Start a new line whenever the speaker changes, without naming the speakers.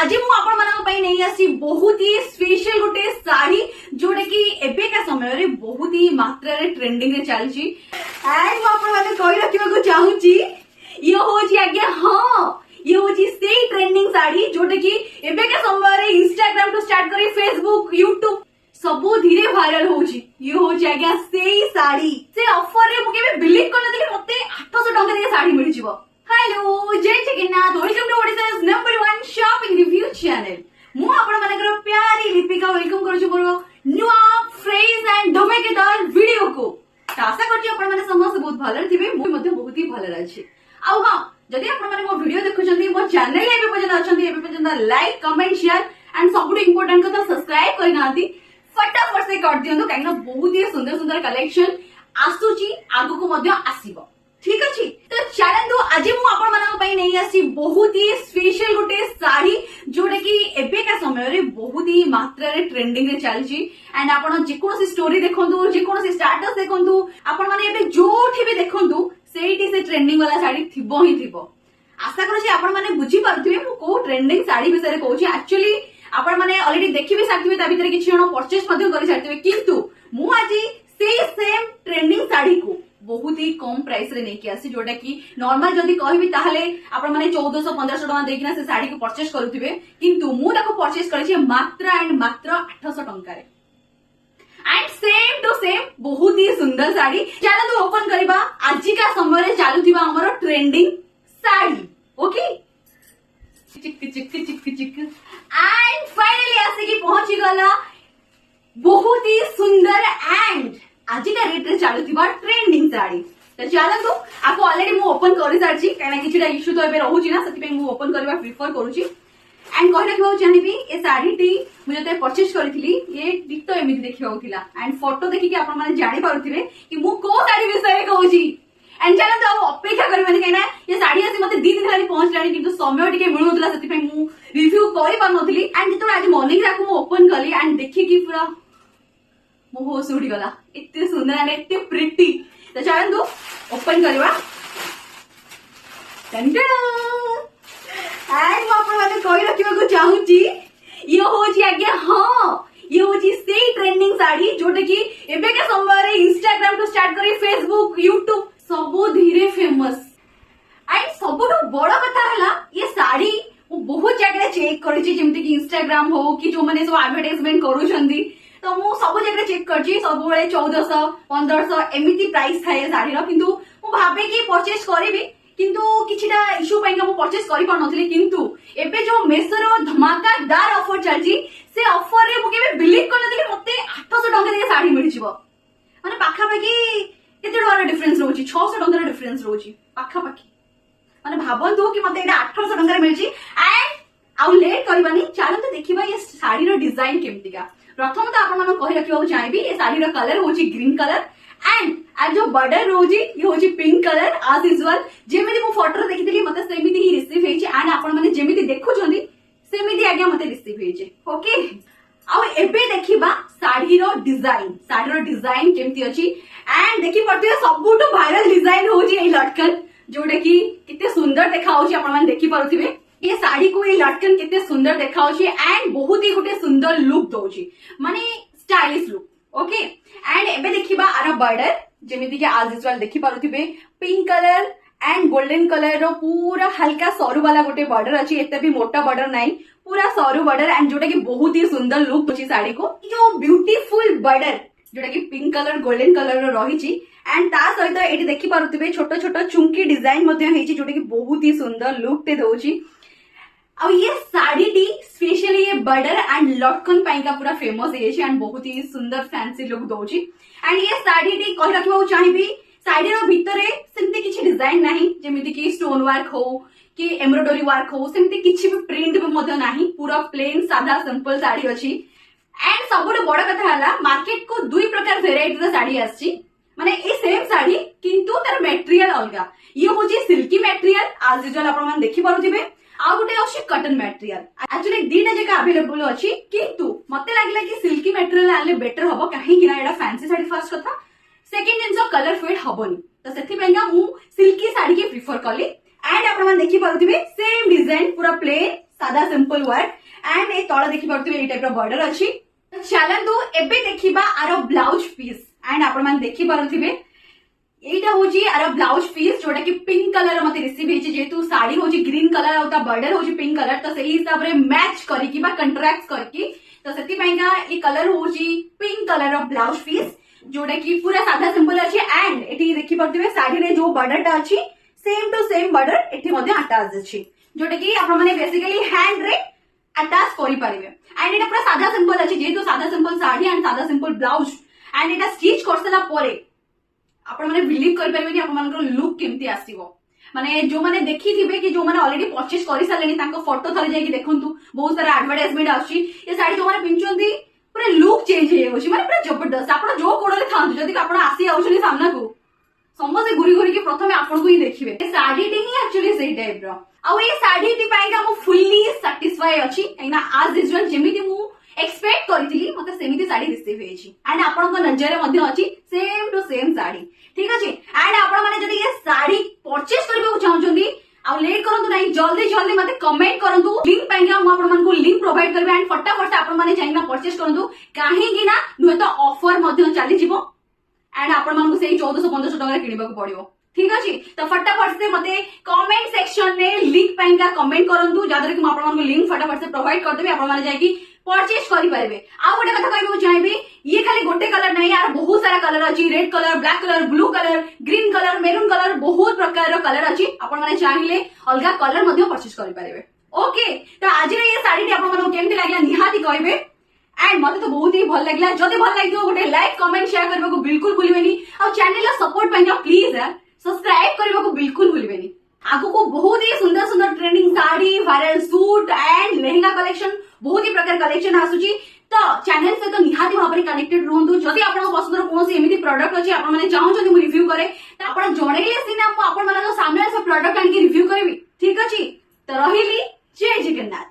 आज मुझे बहुत ही स्पेशल गोटे साड़ी जोटा कि एबेका समय रे बहुत ही मात्रा रे ट्रेंडिंग रे चलची एंड मुझे कही रखा चाहूँगी ये होची आज्ञा हाँ ये होची सेही ट्रेंडिंग साड़ी जोटा कि एबेका समय रे इंस्टाग्राम टू स्टार्ट करी फेसबुक यूट्यूब सबू धीरे भाइराल होची ये होची आज्ञा सेही साड़ी से ऑफर रे मु केबे बिलीव करनथि मते 800 टका दे साड़ी मिल जिवो। Hello Jai Jagannath welcome to Odisha's number 1 shopping review channel मु आपण मानकर प्यारी लिपिका वेलकम करू मोर नुआ फ्रेज एंड धमाकेदार वीडियो को आशा करछि आपण माने समस्त बहुत भलो थिबे मु मध्ये बहुत ही भलो अछि। आ हां जदि आपण माने मो वीडियो देखुछन्ती मो चैनल एबे पर्यंत अछन्ती एबे पर्यंत लाइक कमेंट शेयर एंड सबुठ इंपोर्टेंट कथा सब्सक्राइब करि नांती फटाफट से कर दियंतु काइना बहुत ही सुंदर सुंदर कलेक्शन आसुची आगु को मध्ये आसीबो ठीक अछि। तो चलंतु आज मु आपण मानक पई नै आसी बहुत ही स्पेशल गोटे साड़ी जोटा कि एबे का समय रे बहुत ही मात्रा रे ट्रेंडिंग रे चलची एंड आपण जे कोनोसी स्टोरी देखंतु जे कोनोसी स्टेटस देखंतु आपण माने एबे जोठी भी देखंतु सेठी से ट्रेंडिंग वाला साड़ी थिबो ही थिबो। आशा करू छी आपण माने बुझी पारथुबे मु को ट्रेंडिंग साड़ी विषय रे कहूची। एक्चुअली आपण माने ऑलरेडी देखि भी सारथिबे ता भीतर किछि जण परचेस मध्ये करि सारथिबे किंतु मु आज सेम ट्रेंडिंग साड़ी को बहुत ही कम प्राइस रे नेकी आसी जोटा कि नॉर्मल जदी कहबी ताहले आपण माने 1400 1500 टका देकिना से साड़ी को परचेस करूथिबे किंतु मु ताको परचेस करिछि मात्र एंड मात्र 800 टका रे एंड सेम टू सेम बहुत ही सुंदर साड़ी चलो तो ओपन करबा आज का समय रे चालुथिबा हमर ट्रेंडिंग साड़ी ओके चिक चिक चिक चिक एंड फाइनली आसी की पहुंची गला बहुत ही सुंदर एंड आज का रेट रे चालुथिबा ट्रेंडिंग साड़ी। तो चलंतु आपको ऑलरेडी मु ओपन करि सारछि काना किछटा इश्यू तो एबे रहउछि ना सति पे मु ओपन करबा प्रिफर करूछि एंड कहि रखिबा चाहबी ए साड़ी टी मु जते परचेस करथिली ये डिटो एमिति देखिबा उथिला एंड फोटो देखि कि आपण माने जानि पारुथिबे कि मु को साड़ी विषय रे कहउछि एंड चलंतु अब अपेक्षा करबानी काना ये साड़ी आसी मते 2 दिन हेलानी पहुंचलानी किंतु समय टिके मिलुनथला सति पे मु रिव्यू करि पारनथली एंड जतो आज मॉर्निंग रे मु ओपन कली एंड देखि कि पूरा मो होश उड़ी गला इतने सुंदर एंड इतने प्रिटी। तो चलंतु ओपन करबा टंटन एंड मु आपण माने कहि रखिबा को चाहूची ये होची आज्ञा हां ये होची सेही ट्रेंडिंग साड़ी जोटा कि एबे के समय रे इंस्टाग्राम टू स्टार्ट करी फेसबुक यूट्यूब सबो धीरे फेमस एंड सबुठो बड़ कथा हला ये साड़ी मु बहुत जगह चेक करिछि जेमति कि इंस्टाग्राम हो कि जो माने सब एडवर्टाइजमेंट करूछंदी तो मु सब जगह चेक करछि सब बेले 1400 1500 एमिति प्राइस थाए साड़ी रो किंतु मु भाबे कि परचेस करिवि किंतु किछिटा इश्यू पई मु परचेस करि पानथली किंतु एबे जो मेसो रो धमाकादार ऑफर चलछि से ऑफर रे मु केबे बिलीव करनथली मते 800 टका दे साड़ी मिल जिवो माने पाखा पाखी केते डॉलर डिफरेंस रोची 600 टका डिफरेंस रोची पाखा पाखी माने भाबंतु कि मते एटा 800 टका रे मिलछि एंड आउ लेट करबानी चलंतु देखिबा ये साड़ी रो डिजाइन केमतिका। प्रथम तो आपण मन कहि रखिबा चाहिबी ए साड़ी रो कलर होची ग्रीन कलर एंड आज जो बॉर्डर रोजी ये होची पिंक कलर आज यूजुअल जेमिति मु फोटो देखितली मते सेमिति ही रिसीव हेची एंड आपण माने जेमिति देखुछोंदी सेमिति आज्ञा मते रिसीव हेची ओके। आ एबे देखिबा साड़ी रो डिजाइन केमति अछि एंड देखि परतियो सबुटो वायरल डिजाइन होची ए लटकन जोडे कि किते सुंदर देखा होची आपण माने देखि पारुथिबे ये साड़ी को ये लटकन कितने सुंदर देखा एंड बहुत ही गोटे सुंदर लुक दौची माने स्टाइलिश लुक ओके। एंड एबे देखिबा आर बॉर्डर जेमिति कि आज यूजुअल देखि पारुथिबे pink colour and golden colour रो पूरा हल्का सरू वाला गोटे बॉर्डर अछि एते भी मोटा बॉर्डर नाही पूरा सरू बॉर्डर एंड जोटा कि बहुत ही सुंदर लुक दौची साड़ी को जो ब्यूटीफुल बॉर्डर जोटा कि पिंक कलर गोल्डन कलर रो रहिछि एंड ता सहित एटी देखि पारुथिबे छोटो छोटो चुंकी डिजाइन मध्ये हेछि जोटा कि बहुत ही सुंदर लुक ते दौची। अब ये साड़ी टी स्पेशली ये बॉर्डर एंड लटकन पाई का पूरा फेमस है एंड बहुत ही सुंदर फैंसी लुक दौची एंड ये साड़ी टी कहि रखिबा चाहिबी साड़ी रो भितरे सेमति किछि डिजाइन नाही जेमिति कि स्टोन वर्क हो कि एम्ब्रॉयडरी वर्क हो सेमति किछि भी प्रिंट भी मध्य नाही पूरा प्लेन सादा सिंपल साड़ी अछि एंड सबुठ बड़ कथा हला मार्केट को दुई प्रकार वेराइटी रो साड़ी आछि माने ए सेम साड़ी किंतु तार मटेरियल अलगा ये होची सिल्की मटेरियल आज यूजुअल आपण मन देखि पारुथिबे आ गोटे अछि कॉटन मटेरियल एक्चुअली दीटा जगह अवेलेबल अछि किंतु मते लागला कि सिल्की मटेरियल आले बेटर हबो काहे कि ना एडा फैंसी साड़ी फर्स्ट कथा सेकंड जिंस कलर फेड हबोनी तो सेथि पयगा मु सिल्की साड़ी के प्रिफर कली एंड आपण मन देखि पारुथिबे सेम डिजाइन पूरा प्लेन सादा सिंपल वर्क एंड ए तळ देखि परथि ए टाइप रो बॉर्डर अछि। चलंतु एबे देखिबा आरो ब्लाउज पीस एंड आपण मान देखि पारुथिबे एटा होची आरो ब्लाउज पीस जोटा कि पिंक कलर मते रिसीव हेची जेतु साड़ी होची ग्रीन कलर और ता बॉर्डर होची पिंक कलर तो सही हिसाब रे मैच करिकि बा कंट्रास्ट करके तो सेति पाइगा ए कलर होची pink colour of blouse piece जोटा कि पूरा सादा सिंपल अछि एंड एठी देखि परथिबे साड़ी रे जो बॉर्डर ता अछि सेम टू सेम बॉर्डर एठी मध्ये अटैच अछि जोटा कि आपण माने बेसिकली हैंड रे अटैच करि परिबे एंड एटा पूरा सादा सिंपल अछि जेतु सादा सिंपल साड़ी एंड सादा simple blouse and Etah stitch करसला परे आपण माने बिलीव करि परिबे कि आपण मानकर लुक केमती आसीबो माने जो माने देखि थिबे कि जो माने ऑलरेडी परचेज करि सालेनी तांको फोटो थरे जाई कि देखंतु बहुत सारा एडवर्टाइजमेंट आछि ये साड़ी जो माने पिंचोंती पूरा लुक चेंज हे होछि माने पूरा जबरदस्त आपण जो कोडले थांतु जदी आपण आसी आउछनी सामना को समस्त घुरी घुरी के प्रथमे आपण को ही देखिबे ए साड़ी टी ही एक्चुअली सेही टाइप रो आ ए साड़ी टी पाइगा मु फुल्ली सैटिस्फाई अछि एना आज यूजुअल जेमिति मु एक्सपेक्ट करथिली मते सेमिति साड़ी रिसीव हेछि एंड आपण को नजर मध्ये अछि सेम टू सेम साड़ी ठीक अछि एंड आपण माने जदी ये साड़ी परचेज करबे चाहउछंदी आ लेट करंतु नाही जल्दी जल्दी मते कमेंट करंतु लिंक पाइगा मु आपण मन को लिंक प्रोवाइड करबे एंड फटाफट से आपण माने जाइना परचेज करंतु काहे कि ना नुहे तो ऑफर मध्ये चली जिवो एंड आपण मन को सेही 1400-1500 टका किनिबा को पड़िबो ठीक अछि तो फटाफट से मते कमेंट सेक्शन में लिंक पाइगा कमेंट करंतु जादर कि मु आपण मन को लिंक फटाफट से प्रोवाइड कर देबे आपण माने जाय कि परचेज करि पारिबे आ गोटे कथा कहबो चाहेबी ये खाली गोटे कलर नहीं यार बहुत सारा कलर अछि red colour black colour blue colour green colour maroon colour बहुत प्रकार रो कलर अछि आपण माने चाहिले अलगा कलर मध्ये परचेज करि पारिबे ओके तो आज रे ये साड़ी टी आपण मन को केमती लागला निहाती कहबे एंड मते तो बहुत ही भल लागला जदी भल लागियो गोटे लाइक कमेंट शेयर करबा को बिल्कुल भूलिबेनी आ चैनल ला सपोर्ट पाइगा प्लीज सब्सक्राइब करबा को बिल्कुल भूलिबेनी आगु को बहुत ही सुंदर सुंदर trending sari viral suit and lehenga collection बहुत ही प्रकार कलेक्शन आसुची तो चैनल से तो निहाती भाबरे कनेक्टेड रहंतु जदी आपण पसंद रो कोनोसी एमिति प्रोडक्ट अछि आपण माने चाहउछन मु रिव्यू करे त आपण जणैले सिना मु आपण माने सामने से प्रोडक्ट आन के रिव्यू करबी ठीक अछि तो रहिली जय जगन्नाथ।